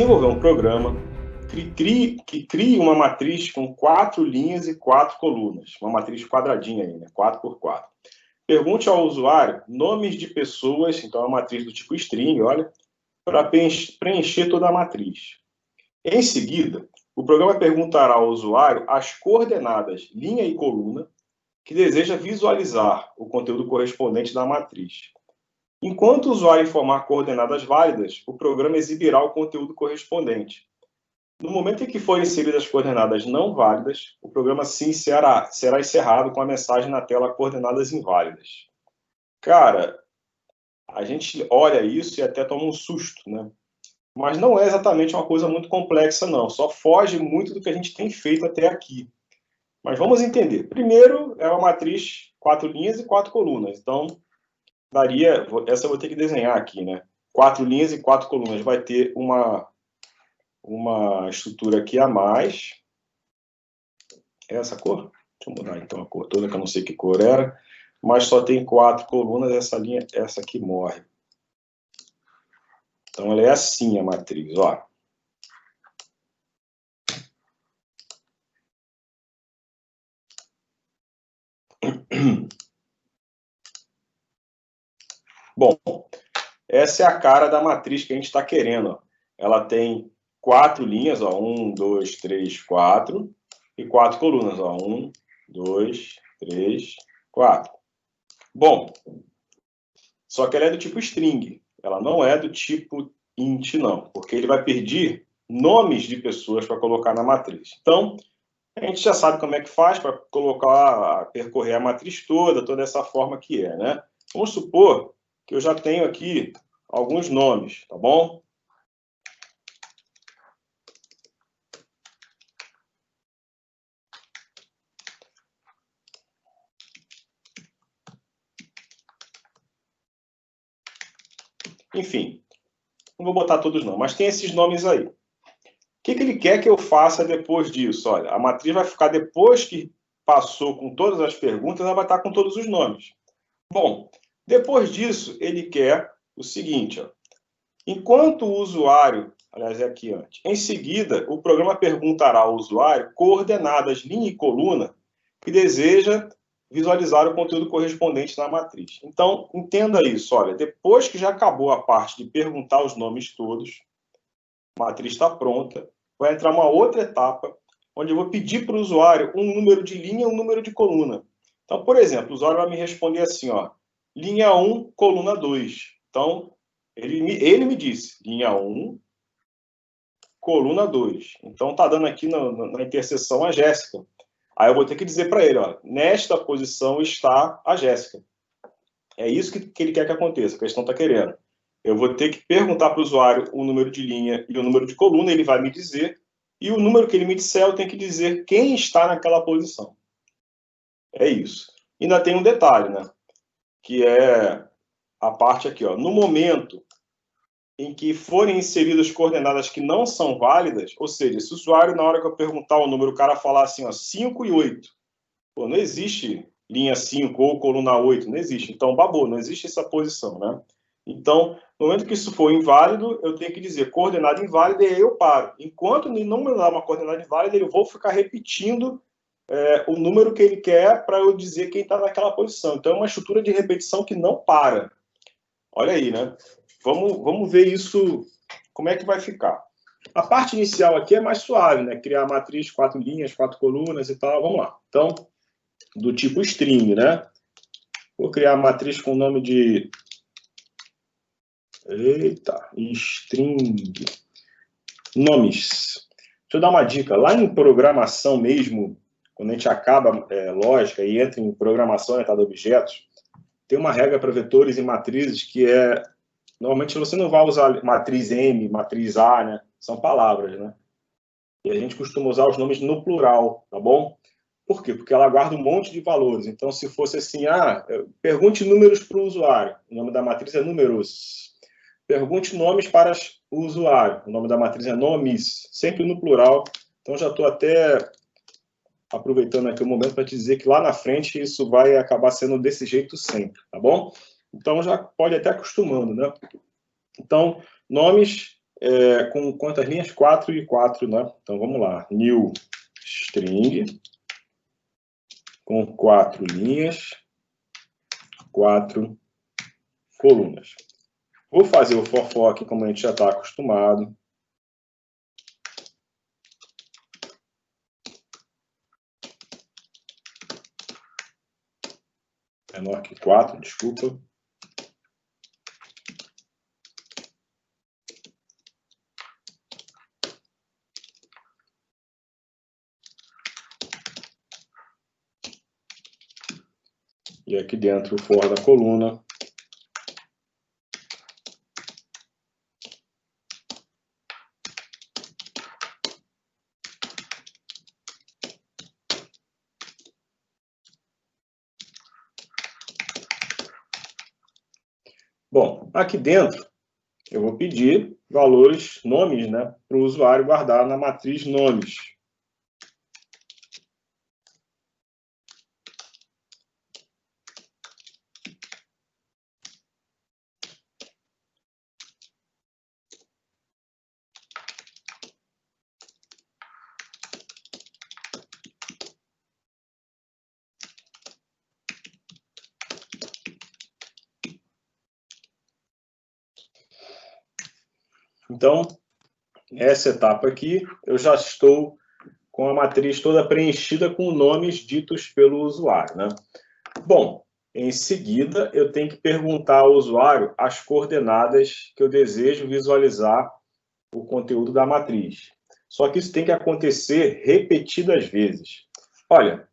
desenvolver um programa que crie uma matriz com 4 linhas e 4 colunas, uma matriz quadradinha aí, né? 4x4. Pergunte ao usuário nomes de pessoas, então é uma matriz do tipo string, olha, para preencher toda a matriz. Em seguida, o programa perguntará ao usuário as coordenadas linha e coluna que deseja visualizar o conteúdo correspondente da matriz. Enquanto o usuário informar coordenadas válidas, o programa exibirá o conteúdo correspondente. No momento em que forem inseridas coordenadas não válidas, o programa sim será encerrado com a mensagem na tela coordenadas inválidas. Cara, a gente olha isso e até toma um susto, né? Mas não é exatamente uma coisa muito complexa, não. Só foge muito do que a gente tem feito até aqui. Mas vamos entender. Primeiro, é uma matriz 4 linhas e 4 colunas. Então, essa eu vou ter que desenhar aqui, né? 4 linhas e 4 colunas. Vai ter uma estrutura aqui a mais. Essa cor? Deixa eu mudar então a cor toda, que eu não sei que cor era. Mas só tem 4 colunas, essa aqui morre. Então, ela é assim a matriz, ó. Bom, essa é a cara da matriz que a gente está querendo. Ó. Ela tem 4 linhas, ó, 1, 2, 3, 4, e 4 colunas, ó, 1, 2, 3, 4. Bom, só que ela é do tipo string, ela não é do tipo int, não, porque ele vai pedir nomes de pessoas para colocar na matriz. Então, a gente já sabe como é que faz para percorrer a matriz toda essa forma que é, né? Vamos supor que eu já tenho aqui alguns nomes, tá bom? Enfim, não vou botar todos não, mas tem esses nomes aí. O que ele quer que eu faça depois disso? Olha, a matriz vai ficar, depois que passou com todas as perguntas, ela vai estar com todos os nomes. Bom, depois disso, ele quer o seguinte, ó. Enquanto o usuário, aliás, é aqui antes, em seguida, o programa perguntará ao usuário coordenadas linha e coluna que deseja visualizar o conteúdo correspondente na matriz. Então, entenda isso, olha, depois que já acabou a parte de perguntar os nomes todos, a matriz está pronta, vai entrar uma outra etapa, onde eu vou pedir para o usuário um número de linha e um número de coluna. Então, por exemplo, o usuário vai me responder assim, ó, linha 1, coluna 2. Então, ele me disse, linha 1, coluna 2. Então, está dando aqui na interseção a Jéssica. Aí eu vou ter que dizer para ele, ó, nesta posição está a Jéssica. É isso que ele quer que aconteça, que a questão está querendo. Eu vou ter que perguntar para o usuário o número de linha e o número de coluna, ele vai me dizer, e o número que ele me disser, eu tenho que dizer quem está naquela posição. É isso. Ainda tem um detalhe, né? Que é a parte aqui, ó. No momento em que forem inseridas coordenadas que não são válidas, ou seja, se o usuário, na hora que eu perguntar o número, o cara falar assim, ó, 5 e 8, pô, não existe linha 5 ou coluna 8, não existe. Então, babou, não existe essa posição, né? Então, no momento que isso for inválido, eu tenho que dizer coordenada inválida e aí eu paro. Enquanto ele não me dá uma coordenada inválida, eu vou ficar repetindo o número que ele quer para eu dizer quem está naquela posição. Então, é uma estrutura de repetição que não para. Olha aí, né? Vamos ver isso, como é que vai ficar. A parte inicial aqui é mais suave, né? Criar a matriz, 4 linhas, 4 colunas e tal. Vamos lá. Então, do tipo string, né? Vou criar a matriz com o nome de... Eita, string. Nomes. Deixa eu dar uma dica. Lá em programação mesmo, quando a gente acaba lógica e entra em programação orientada a objetos, tem uma regra para vetores e matrizes que é... Normalmente você não vai usar matriz M, matriz A, né? São palavras, né? E a gente costuma usar os nomes no plural, tá bom? Por quê? Porque ela guarda um monte de valores. Então, se fosse assim, pergunte números para o usuário. O nome da matriz é números. Pergunte nomes para o usuário. O nome da matriz é nomes. Sempre no plural. Então, já estou até aproveitando aqui o momento para te dizer que lá na frente isso vai acabar sendo desse jeito sempre, tá bom? Então, já pode até acostumando, né? Então, nomes com quantas linhas? 4 e 4, né? Então, vamos lá. New string com 4 linhas, 4 colunas. Vou fazer o for aqui, como a gente já está acostumado. Menor que 4, desculpa. E aqui dentro o for da coluna. Bom, aqui dentro eu vou pedir valores, nomes, né, para o usuário guardar na matriz nomes. Então, essa etapa aqui, eu já estou com a matriz toda preenchida com nomes ditos pelo usuário, né? Bom, em seguida, eu tenho que perguntar ao usuário as coordenadas que eu desejo visualizar o conteúdo da matriz. Só que isso tem que acontecer repetidas vezes. Olha,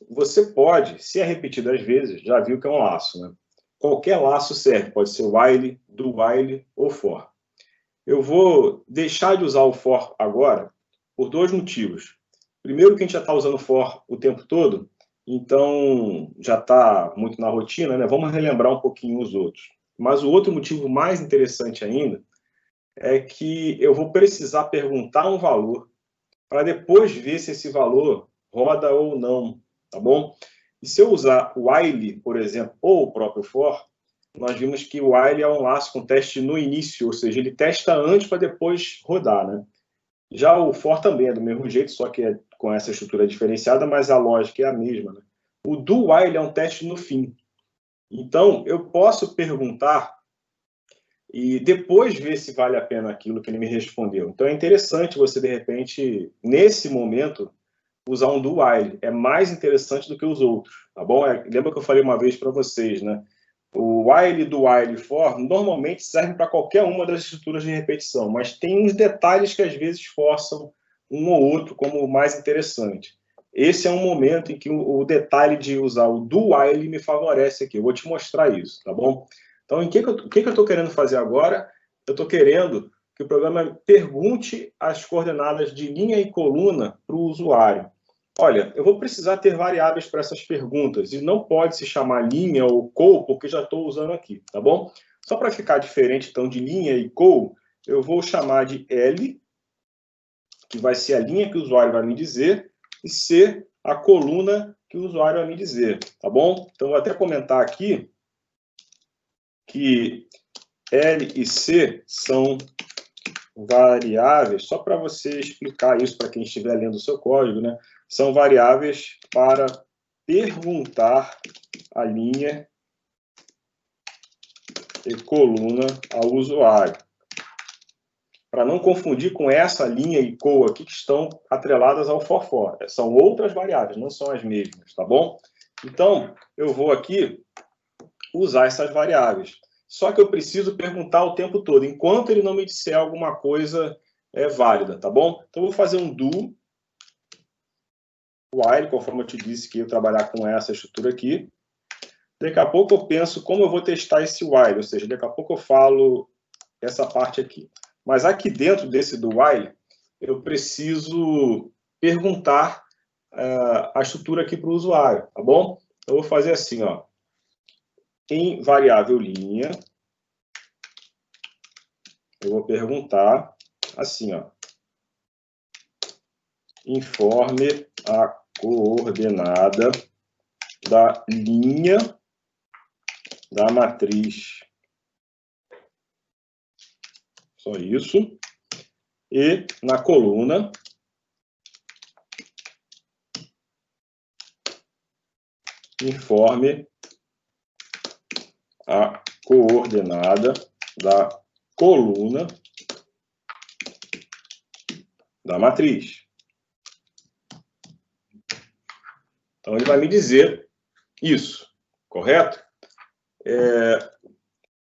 você pode, se é repetidas vezes, já viu que é um laço, né? Qualquer laço serve, pode ser while, do while ou for. Eu vou deixar de usar o for agora por dois motivos. Primeiro, que a gente já está usando for o tempo todo, então já está muito na rotina, né? Vamos relembrar um pouquinho os outros. Mas o outro motivo mais interessante ainda é que eu vou precisar perguntar um valor para depois ver se esse valor roda ou não, tá bom? E se eu usar o while, por exemplo, ou o próprio for, nós vimos que o while é um laço com teste no início, ou seja, ele testa antes para depois rodar, né? Já o for também é do mesmo jeito, só que é com essa estrutura diferenciada, mas a lógica é a mesma, né? O do while é um teste no fim. Então, eu posso perguntar e depois ver se vale a pena aquilo que ele me respondeu. Então, é interessante você, de repente, nesse momento, usar um do while. É mais interessante do que os outros, tá bom? Lembra que eu falei uma vez para vocês, né? O while, do while e for normalmente servem para qualquer uma das estruturas de repetição, mas tem uns detalhes que às vezes forçam um ou outro como o mais interessante. Esse é um momento em que o detalhe de usar o do while me favorece aqui. Eu vou te mostrar isso, tá bom? Então, o que eu estou querendo fazer agora? Eu estou querendo que o programa pergunte as coordenadas de linha e coluna para o usuário. Olha, eu vou precisar ter variáveis para essas perguntas, e não pode se chamar linha ou col, porque já estou usando aqui, tá bom? Só para ficar diferente, então, de linha e col, eu vou chamar de L, que vai ser a linha que o usuário vai me dizer, e C, a coluna que o usuário vai me dizer, tá bom? Então, vou até comentar aqui que L e C são variáveis, só para você explicar isso para quem estiver lendo o seu código, né? São variáveis para perguntar a linha e coluna ao usuário. Para não confundir com essa linha e col aqui que estão atreladas ao for. São outras variáveis, não são as mesmas, tá bom? Então, eu vou aqui usar essas variáveis. Só que eu preciso perguntar o tempo todo, enquanto ele não me disser alguma coisa válida, tá bom? Então, eu vou fazer um do while, conforme eu te disse que eu trabalhar com essa estrutura aqui. Daqui a pouco eu penso como eu vou testar esse while, ou seja, daqui a pouco eu falo essa parte aqui. Mas aqui dentro desse do while, eu preciso perguntar a estrutura aqui para o usuário, tá bom? Eu vou fazer assim, ó. Em variável linha, eu vou perguntar assim, ó. Informe a coordenada da linha da matriz. Só isso. E na coluna, informe a coordenada da coluna da matriz. Então, ele vai me dizer isso, correto?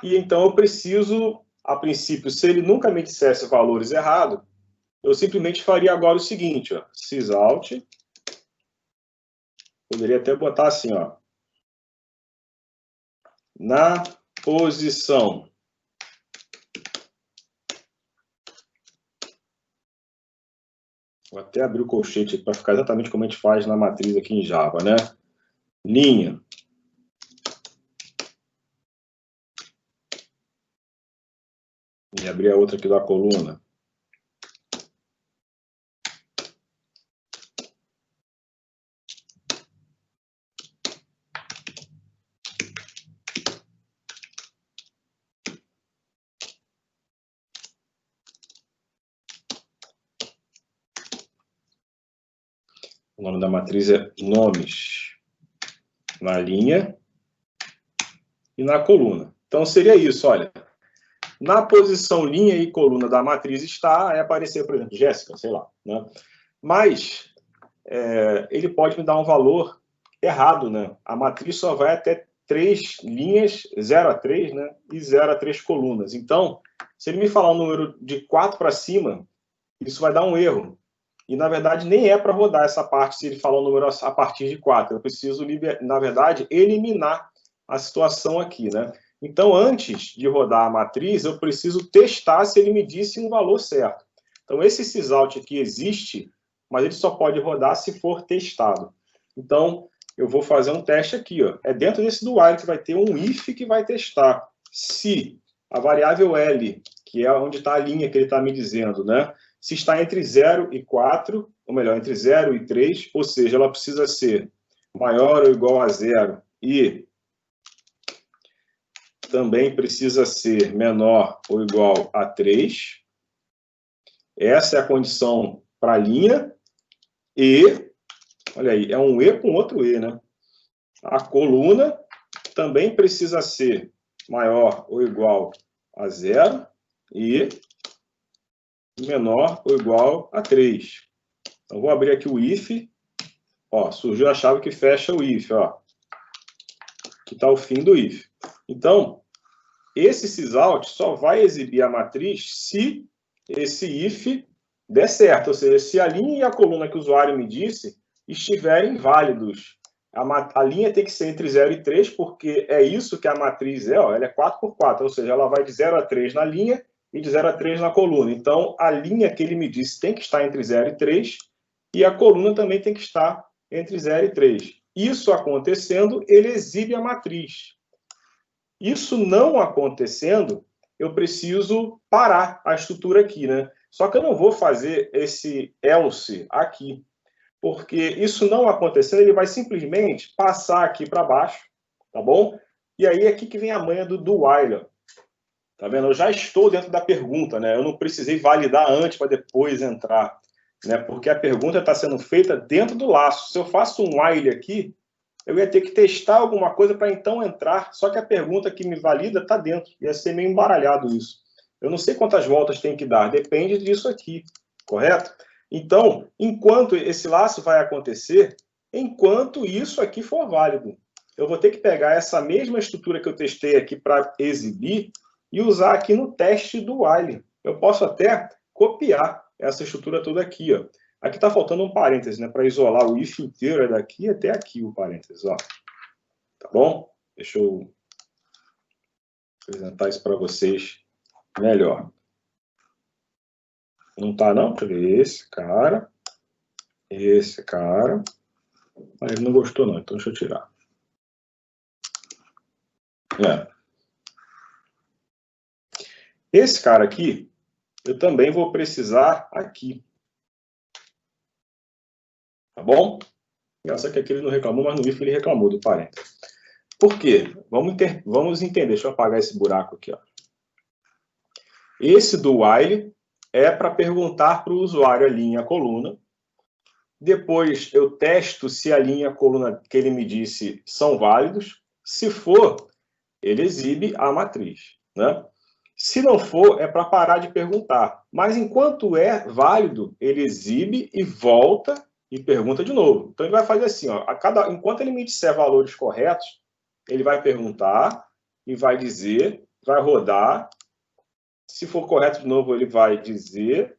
E então eu preciso, a princípio, se ele nunca me dissesse valores errados, eu simplesmente faria agora o seguinte, ó, sysout, poderia até botar assim, ó, na posição vou até abrir o colchete para ficar exatamente como a gente faz na matriz aqui em Java, né? Linha. E abrir a outra aqui da coluna. O nome da matriz é nomes na linha e na coluna. Então, seria isso, olha. Na posição linha e coluna da matriz está, aí aparecer, por exemplo, Jéssica, sei lá, né? Mas ele pode me dar um valor errado, né? A matriz só vai até 3 linhas, 0 a 3, né? E 0 a 3 colunas. Então, se ele me falar um número de 4 para cima, isso vai dar um erro. E, na verdade, nem é para rodar essa parte se ele falar um número a partir de 4. Eu preciso, na verdade, eliminar a situação aqui, né? Então, antes de rodar a matriz, eu preciso testar se ele me disse um valor certo. Então, esse sysout aqui existe, mas ele só pode rodar se for testado. Então, eu vou fazer um teste aqui, ó. É dentro desse do while que vai ter um if que vai testar se a variável L, que é onde está a linha que ele está me dizendo, né? Se está entre 0 e 4, ou melhor, entre 0 e 3, ou seja, ela precisa ser maior ou igual a 0 e também precisa ser menor ou igual a 3. Essa é a condição para a linha. E, olha aí, é um E com outro E, né? A coluna também precisa ser maior ou igual a 0 e menor ou igual a 3. Então, vou abrir aqui o if. Ó, surgiu a chave que fecha o if, ó. Que está o fim do if. Então, esse sysout só vai exibir a matriz se esse if der certo. Ou seja, se a linha e a coluna que o usuário me disse estiverem válidos. A linha tem que ser entre 0 e 3, porque é isso que a matriz é. Ó, ela é 4 por 4, ou seja, ela vai de 0 a 3 na linha e de 0 a 3 na coluna. Então, a linha que ele me disse tem que estar entre 0 e 3 e a coluna também tem que estar entre 0 e 3. Isso acontecendo, ele exibe a matriz. Isso não acontecendo, eu preciso parar a estrutura aqui, né? Só que eu não vou fazer esse else aqui, porque isso não acontecendo, ele vai simplesmente passar aqui para baixo, tá bom? E aí é aqui que vem a manha do while. Tá vendo? Eu já estou dentro da pergunta, né? Eu não precisei validar antes para depois entrar, né? Porque a pergunta está sendo feita dentro do laço. Se eu faço um while aqui, eu ia ter que testar alguma coisa para então entrar, só que a pergunta que me valida está dentro. Ia ser meio embaralhado isso. Eu não sei quantas voltas tem que dar, depende disso aqui, correto? Então, enquanto esse laço vai acontecer, enquanto isso aqui for válido, eu vou ter que pegar essa mesma estrutura que eu testei aqui para exibir e usar aqui no teste do while. Eu posso até copiar essa estrutura toda aqui, ó. Aqui está faltando um parêntese, né? Para isolar o if inteiro, é daqui até aqui o parêntese, ó. Tá bom? Deixa eu apresentar isso para vocês melhor. Não tá, não? Deixa eu ver. Esse cara. Esse cara. Ah, ele não gostou, não. Então deixa eu tirar. Esse cara aqui, eu também vou precisar aqui. Tá bom? Só que aqui ele não reclamou, mas no if ele reclamou do parênteses. Por quê? Vamos entender. Deixa eu apagar esse buraco aqui, ó. Esse do while é para perguntar para o usuário a linha e a coluna. Depois eu testo se a linha e a coluna que ele me disse são válidos. Se for, ele exibe a matriz, né? Se não for, é para parar de perguntar. Mas enquanto é válido, ele exibe e volta e pergunta de novo. Então ele vai fazer assim, ó, enquanto ele me disser valores corretos, ele vai perguntar e vai dizer, vai rodar. Se for correto de novo, ele vai dizer,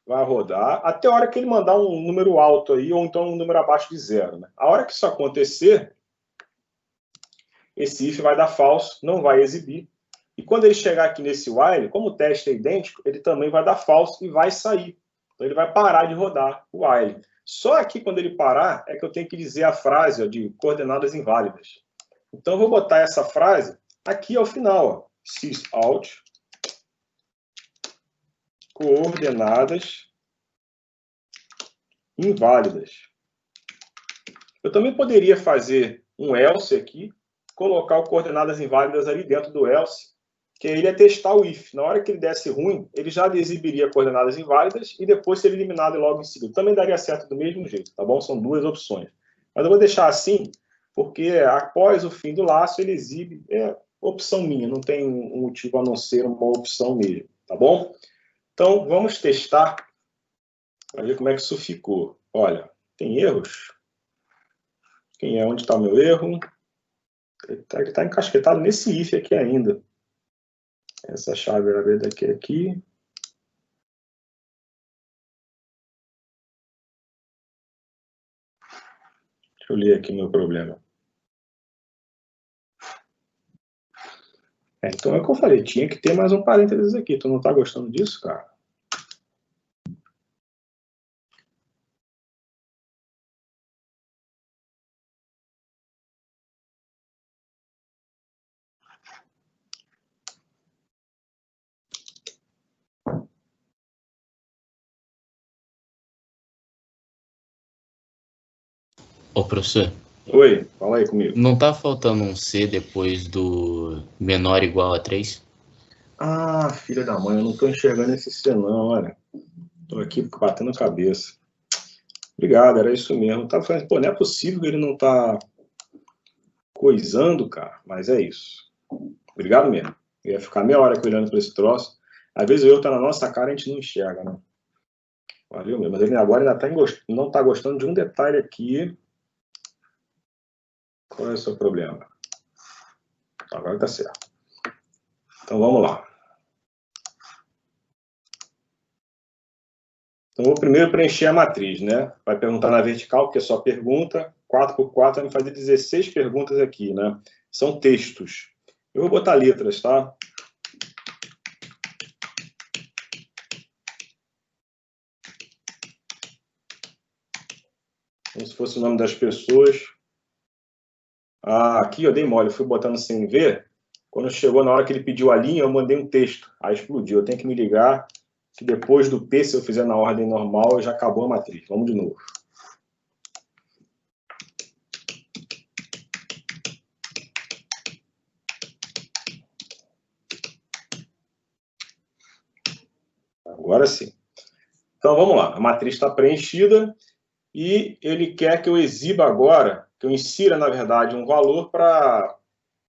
vai rodar, até a hora que ele mandar um número alto aí, ou então um número abaixo de 0. Né? A hora que isso acontecer, esse if vai dar false, não vai exibir. E quando ele chegar aqui nesse while, como o teste é idêntico, ele também vai dar false e vai sair. Então ele vai parar de rodar o while. Só aqui, quando ele parar, é que eu tenho que dizer a frase ó, de coordenadas inválidas. Então eu vou botar essa frase aqui ao final. Ó, sysout coordenadas inválidas. Eu também poderia fazer um else aqui, colocar o coordenadas inválidas ali dentro do else, que aí ele ia testar o if. Na hora que ele desse ruim, ele já exibiria coordenadas inválidas e depois seria eliminado logo em seguida. Também daria certo do mesmo jeito, tá bom? São duas opções. Mas eu vou deixar assim, porque após o fim do laço ele exibe, é opção minha, não tem um motivo a não ser uma opção mesmo, tá bom? Então, vamos testar para ver como é que isso ficou. Olha, tem erros? Quem é? Onde está o meu erro? Ele está encasquetado nesse if aqui ainda. Essa chave era daqui aqui. Deixa eu ler aqui meu problema. Então é o que eu falei, tinha que ter mais um parênteses aqui. Tu não está gostando disso, cara? Ô, professor. Oi, fala aí comigo. Não tá faltando um C depois do menor ou igual a 3? Ah, filha da mãe, eu não estou enxergando esse C não, olha. Estou aqui batendo a cabeça. Obrigado, era isso mesmo. Eu tava falando, pô, não é possível que ele não tá coisando, cara. Mas é isso. Obrigado mesmo. Eu ia ficar meia hora olhando para esse troço. Às vezes o erro tá na nossa cara e a gente não enxerga, né? Valeu mesmo. Mas ele agora ainda não tá gostando de um detalhe aqui. Qual é o seu problema? Agora tá certo. Então vamos lá. Então vou primeiro preencher a matriz, né? Vai perguntar na vertical, porque é só pergunta. 4 por 4 vai me fazer 16 perguntas aqui, né? São textos. Eu vou botar letras, tá? Como se fosse o nome das pessoas. Ah, aqui eu dei mole, eu fui botando sem ver. Quando chegou na hora que ele pediu a linha, eu mandei um texto. Aí explodiu. Eu tenho que me ligar que depois do P, se eu fizer na ordem normal, já acabou a matriz. Vamos de novo. Agora sim. Então vamos lá. A matriz está preenchida e ele quer que eu exiba agora, que eu insira, na verdade, um valor para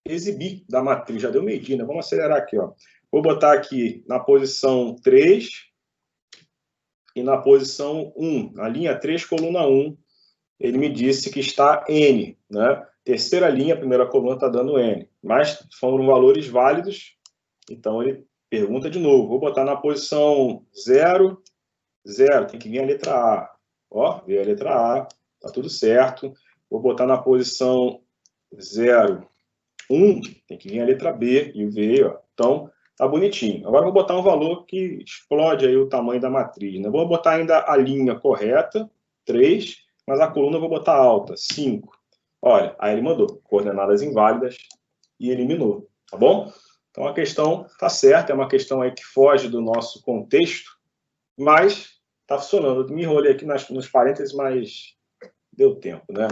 exibir da matriz. Já deu meio-dia, né? Vamos acelerar aqui, ó. Vou botar aqui na posição 3 e na posição 1. Na linha 3, coluna 1, ele me disse que está N, né? Terceira linha, primeira coluna está dando N. Mas foram valores válidos, então ele pergunta de novo. Vou botar na posição 0, 0, tem que vir a letra A. Ó, veio a letra A, tá tudo certo. Vou botar na posição 0, 1, tem que vir a letra B e veio, ó. Então, tá bonitinho. Agora vou botar um valor que explode aí o tamanho da matriz, né? Vou botar ainda a linha correta, 3, mas a coluna eu vou botar alta, 5. Olha, aí ele mandou coordenadas inválidas e eliminou, tá bom? Então a questão tá certa, é uma questão aí que foge do nosso contexto, mas tá funcionando. Eu me enrolei aqui nos parênteses, mas deu tempo, né?